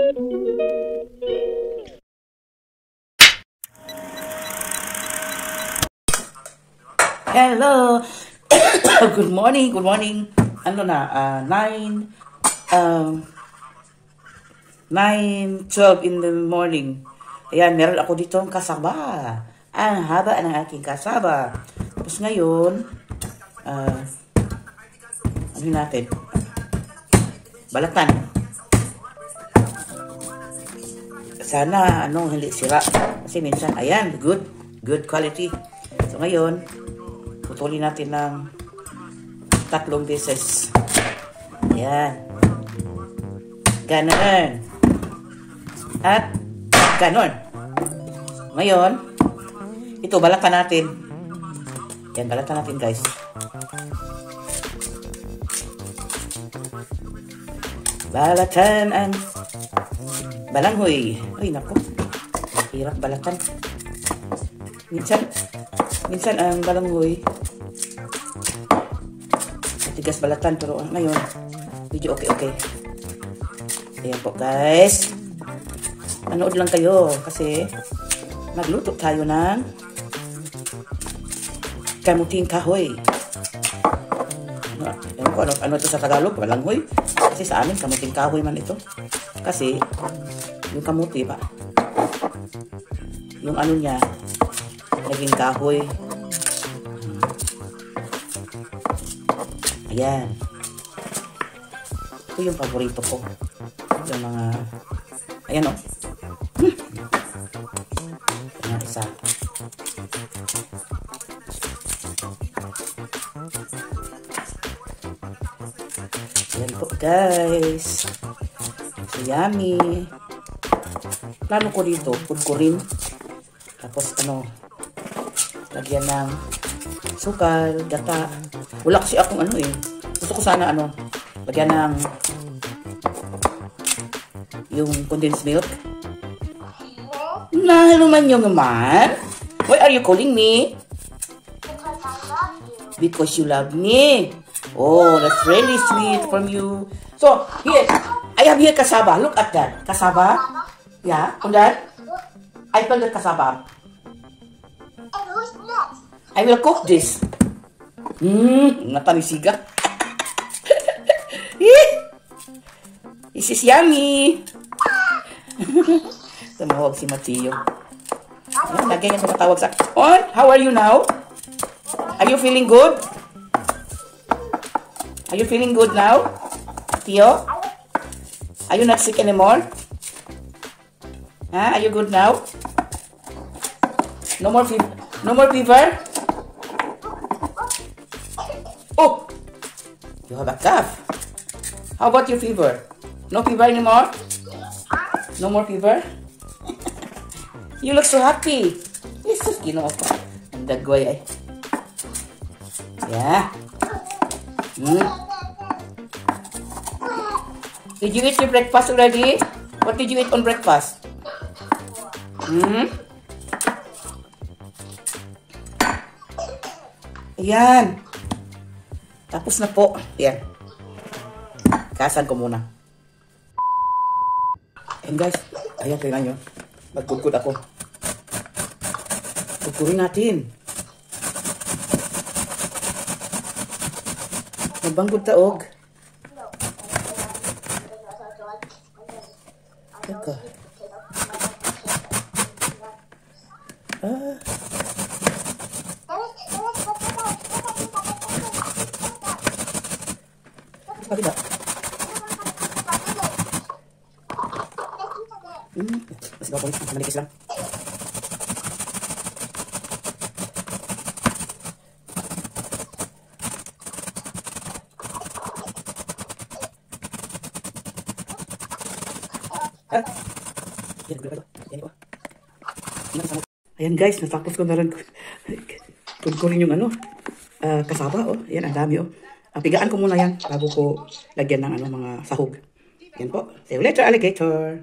Hello. Good morning, good morning. Ano na, 9:12 in the morning. Ayan, meron ako dito ang kasaba. Ang haba ng aking kasaba. Tapos ngayon, ano natin? Balatan. Sana, hindi sira. Kasi minsan, ayan, good quality. So ngayon, putulin natin ng 3 beses. Ayan. Ganon. At ganon. Ngayon, ito, balatan natin. Yan, balatan natin, guys. Balatan ang balanghoy. Ay, naku. Hirap balatan. Minsan ang balanghoy matigas balatan, pero ngayon medyo okay. Ayan po, guys. Manood lang kayo kasi magluto tayo ng kamuting kahoy. Ewan ko ano ito sa Tagalog, balanghoy. Kasi sa amin, kamuting kahoy man ito. Kasi yung kamuti pa, yung ano niya, naging kahoy. Ayan. Ito yung paborito ko. Yung mga, ayan o. Ayan, isa. Ayan po, guys. So, yummy. Plano ko dito, food ko rin. Tapos, lagyan ng sukal, gata. Wala kasi akong gusto ko sana lagyan ng yung condensed milk. Hello man yung man. Why are you calling me? Because I love you. Because you love me. Oh, that's really sweet from you. So, here, I have here cassava. Look at that. Cassava. Yeah, on that. I found the cassava. And who's next? I will cook this. Natanisiga. This is yummy. Tumawag si Mateo. Ayan, lagi niya tumatawag sa... On, how are you now? Are you feeling good? Are you feeling good now? Tio? Are you not sick anymore? Are you good now? No more fever? No more fever? Oh! You have a cough. How about your fever? No fever anymore? No more fever? You look so happy. Jesus, ginawa ko. Ang dagway ay. Yeah. Did you eat your breakfast already? What did you eat on breakfast? Ayan. Tapos na po. Ayan. Kasan ko muna. And guys, ayan, tingnan nyo. Magkudkod ako. Kukurin natin. Magbanggod taog. Teka. Bakit ba? Mas bawa ko rin. Manipis lang. Ayan guys, natapos ko na rin kunin yung kasaba. Ayan, ang dami. Pigaan ko muna yan bago ko lagyan ng mga sahog. Ayan po. See you later, alligator.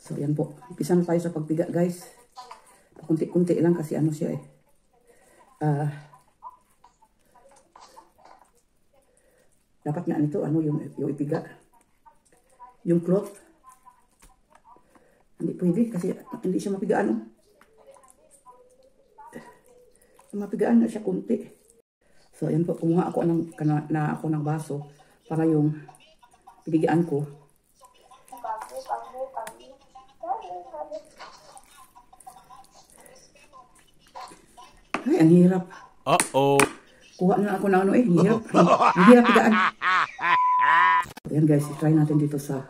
So, ayan po. Umpisa na tayo sa pagpiga, guys. Kunti-kunti lang kasi siya eh. Dapat nga nito, yung ipiga. yung cloth. Hindi pwede kasi hindi siya mapigaan. Oh. Mapigaan na siya kunti. So, ayan po. Kumuha ako ng baso para yung pinigaan ko. Ay, ang hirap. Uh-oh. Kuha na ako ng ano eh. Hirap. Hirap pigaan. Ayan guys, try natin dito sa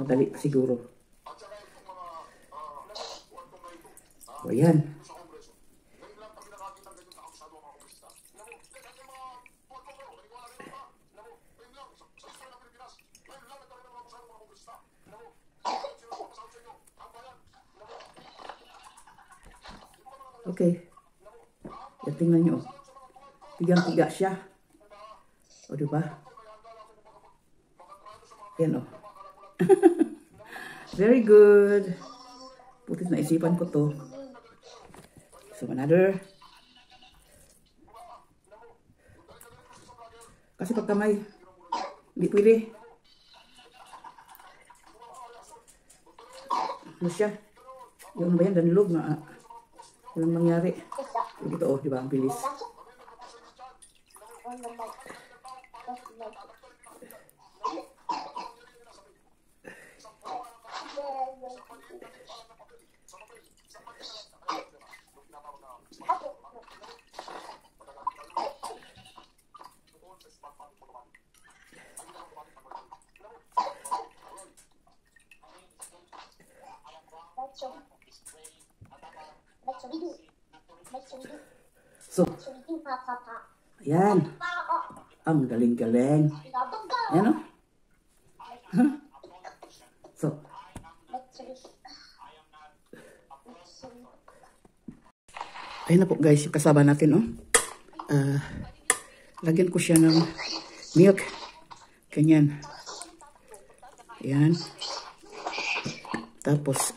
madali siguro. O ayan. Okay. Yan, tingnan nyo. Pigang-piga siya. O, diba? Yan, o. Very good. Putis na isipan ko to. So, another. Kasi pag kamay, hindi pwede. Ano siya? Yung ba yan? Danlog na walang mangyari. Dito, oh, diba? Ang bilis. So, ayan. Ang galing-galing. Ayan o. So, ayan na po guys, yung kasama natin o. Lagyan ko siya ng milk. Ganyan. Ayan. Tapos,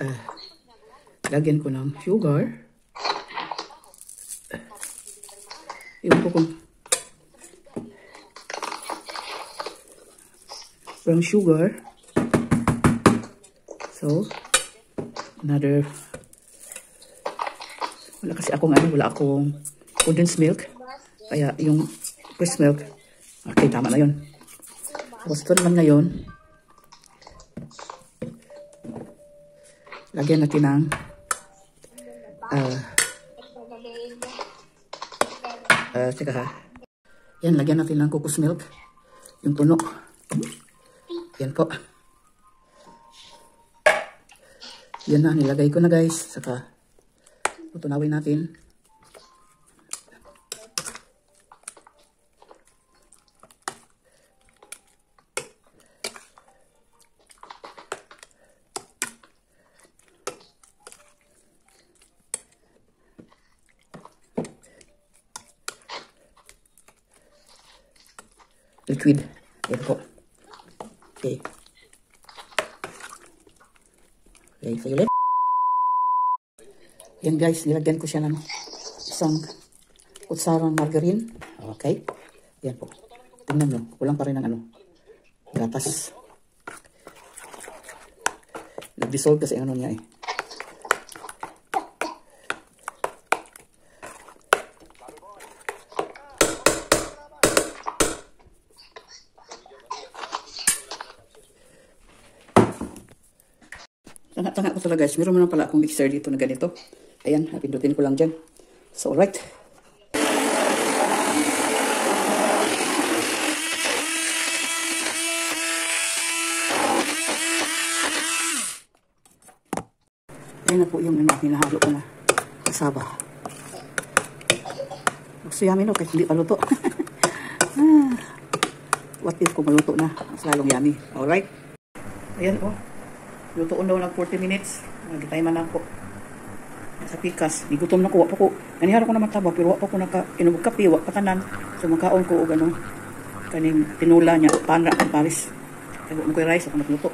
lagyan ko ng sugar. Iwan ko kung brown sugar. So, another. Wala kasi akong wala akong condensed milk. Kaya yung fresh milk, okay, tama na yun. Tapos ito naman ngayon, lagyan natin ng tsaka ha. Yan, lagyan natin ng cocos milk. Yung puno. Yan po. Yan na, nilagay ko na guys. Saka, tutunawin natin. Liquid. Yan po. Okay. Okay, sige ulit. Yan guys, nilagyan ko siya ng isang kutsarang margarine. Okay. Yan po. Tingnan nyo. Kulang pa rin ng gatas. Nag-dissolve kasi ang niya eh. Tanga ko talaga guys. Meron mo na pala akong mixer dito na ganito. Ayan, pindutin ko lang dyan. So, alright. Ayan na po yung hinahalo ko na kasaba. Gusto yummy no, kahit hindi pa luto. What if kung maluto na? Mas lalong yummy. Alright. Ayan oh. Lutoon daw ng 40 minutes. Nagitayman ako. Sa pikas. Igutom na ko. Wap ako. Nanihara ko naman taba. Pero wap ako inubagkapi. Wap patanan. So makaon ko o gano'n. Kaning tinula niya. Panra ang Paris. Kaya mo ko yung rice. Ako nagluto.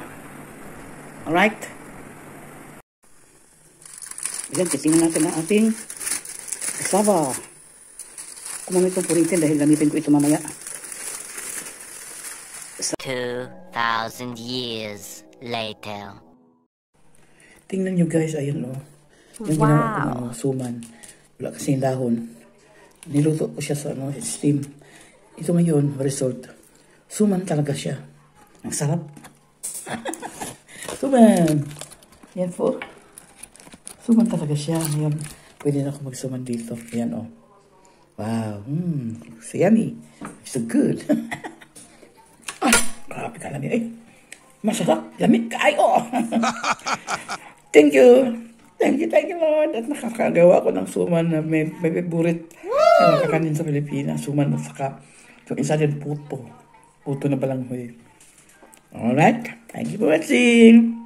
Alright. Ayan. Titingnan natin ang ating kasaba. Kumamit itong puritin dahil gamitin ko ito mamaya. 2,000 years later. Tingnan nyo guys, ayun o. Yung ginawa ko ng suman. Wala kasing dahon. Niluto ko siya sa steam. Ito ngayon, result. Suman talaga siya. Ang sarap. Suman. Yan po. Suman talaga siya. Ngayon, pwede na ako magsuman dito. Yan o. Wow. So yummy. So good. Grabe ka lamig. Eh, masarap. Lamig ka. Ay, oh. Thank you. Thank you, Lord. At nakakagawa ko ng suman na may favorite na nakakanin sa Pilipinas. Suman at saka yung isa din puto. Puto na balanghoy. Alright. Thank you for watching.